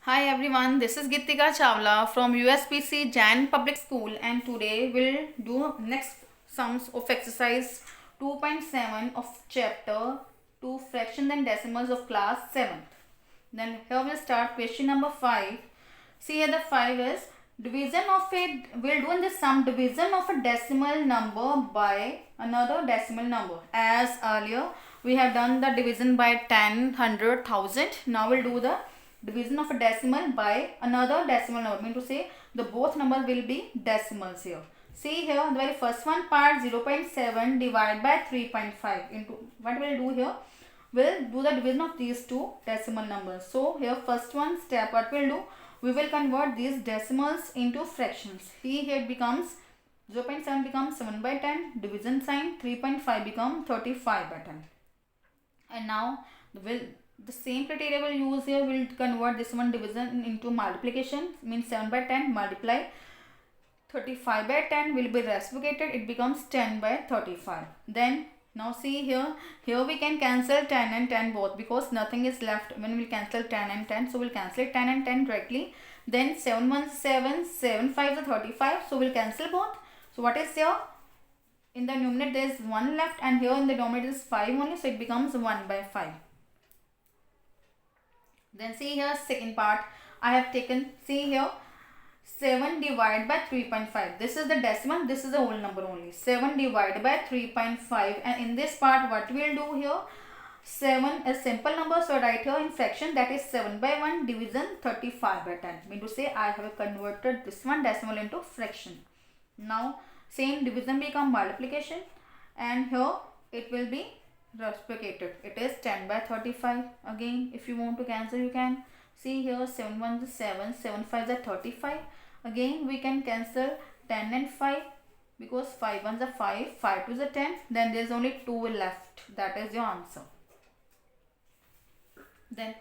Hi everyone, this is Gitika Chawla from USPC Jain Public School, and today we'll do next sums of exercise 2.7 of chapter 2 fractions and decimals of class 7th. Then here we'll start question number 5. See here the 5 is division of a, we'll do in this sum division of a decimal number by another decimal number. As earlier we have done the division by 10, 100, 1000. Now we'll do the division of a decimal by another decimal number. Mean to say the both numbers will be decimals here. See here the very first one part 0.7 divided by 3.5 into what we'll do here. We'll do the division of these two decimal numbers. So here first one step what we'll do, we will convert these decimals into fractions. See here it becomes 0.7 becomes 7 by 10, division sign 3.5 become 35 by 10. And now the same criteria will use here. We'll convert this one division into multiplication, means 7 by 10 multiply 35 by 10 will be reciprocated, it becomes 10 by 35. Then now see here we can cancel 10 and 10 both because nothing is left when we cancel 10 and 10. So we'll cancel 10 and 10 directly. Then 7 1 7, 7 5 is 35, so we'll cancel both. So what is here? In the numerator there is 1 left, and here in the denominator is 5 only, so it becomes 1 by 5. Then see here second part I have taken. See here 7 divided by 3.5. This is the decimal, this is the whole number only. 7 divided by 3.5, and in this part what we'll do here, 7 is simple number, so right here in fraction, that is 7 by 1 division 35 by 10. Mean to say I have converted this one decimal into fraction. Now same division become multiplication, and here it will be reciprocated. It is 10 by 35. Again if you want to cancel you can. See here 7 1 is 7, 7 5 is 35. Again we can cancel 10 and 5 because 5 1 is 5, 5 2 is 10. Then there is only 2 left. That is your answer. Then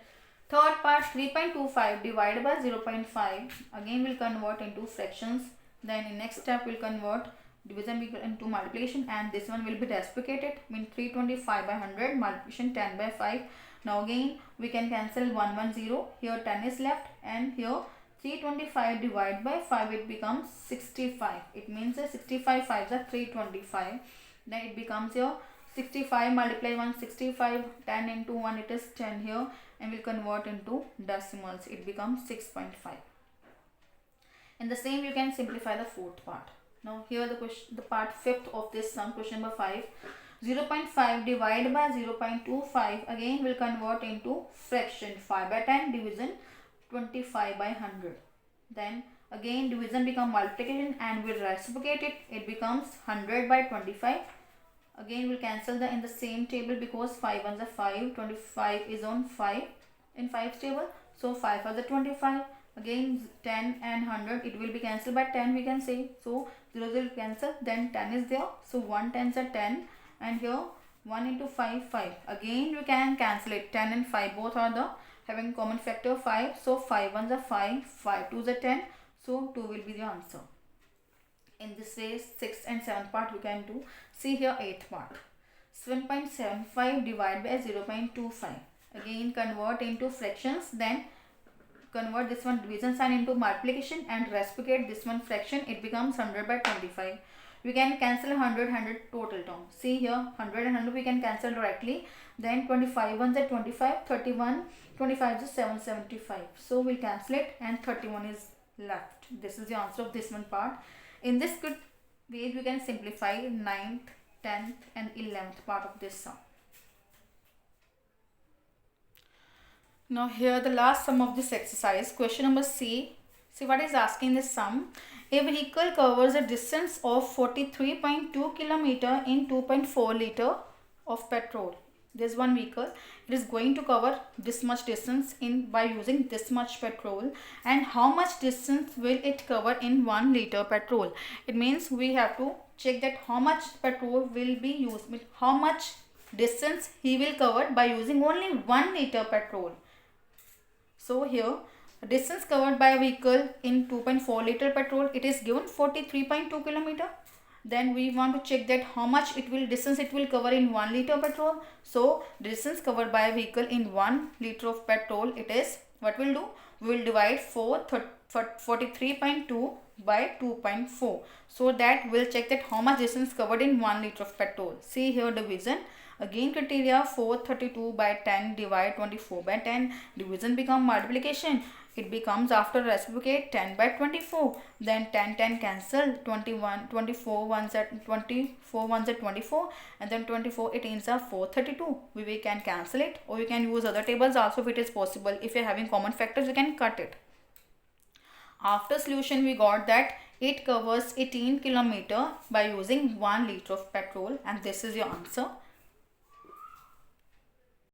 third part 3.25 divided by 0.5. Again we'll convert into fractions. Then in next step we'll convert division into multiplication, and this one will be reciprocated, mean 325 by 100 multiplication 10 by 5. Now again we can cancel 110, here 10 is left, and here 325 divided by 5 it becomes 65. It means 65 5s are 325. Then it becomes here 65 multiply 1 65, 10 into 1 it is 10 here, and we'll convert into decimals, it becomes 6.5. In the same you can simplify the fourth part. Now here the part fifth of this sum, question number 5. 0.5 divided by 0.25 again will convert into fraction, 5 by 10 division 25 by 100. Then again division become multiplication and we'll reciprocate it, it becomes 100 by 25. Again we'll cancel in the same table because 5 1s are 5, 25 is on 5 in 5's table, so 5 are the 25. Again 10 and 100 it will be cancelled by 10 we can say, so 0 will cancel, then 10 is there, so 1 10s are 10, and here 1 into 5 5. Again you can cancel it, 10 and 5 both are the having common factor 5, so 5 1s are 5, 5 2s are 10, so 2 will be the answer. In this way 6th and 7th part we can do. See here 8th part 7.75 divided by 0.25. Again convert into fractions, then convert this one division sign into multiplication and reciprocate this one fraction, it becomes 100 by 25. We can cancel 100 total term. See here 100 and 100 we can cancel directly. Then 25 1s are 25, 31, 25 is 775. So we'll cancel it and 31 is left. This is the answer of this one part. In this good way we can simplify 9th, 10th and 11th part of this sum. Now here the last sum of this exercise, question number C. See what is asking this sum. A vehicle covers a distance of 43.2 km in 2.4 liter of petrol. There is one vehicle, it is going to cover this much distance in by using this much petrol, and how much distance will it cover in 1 liter petrol. It means we have to check that how much petrol will be used, how much distance he will cover by using only 1 liter petrol. So here distance covered by a vehicle in 2.4 liter petrol, it is given 43.2 km. Then we want to check that how much distance it will cover in 1 liter of petrol. So distance covered by a vehicle in 1 liter of petrol, it is, what we'll do, we will divide 43.2 by 2.4. So that we'll check that how much distance covered in 1 liter of petrol. See here division. Again criteria, 432 by 10 divide 24 by 10. Division become multiplication. It becomes, after reciprocate, 10 by 24. Then 10 cancel, 24 ones at 24, and then 24 it ends up 432. We can cancel it, or you can use other tables also if it is possible. If you're having common factors, you can cut it. After solution, we got that it covers 18 kilometer by using 1 liter of petrol, and this is your answer.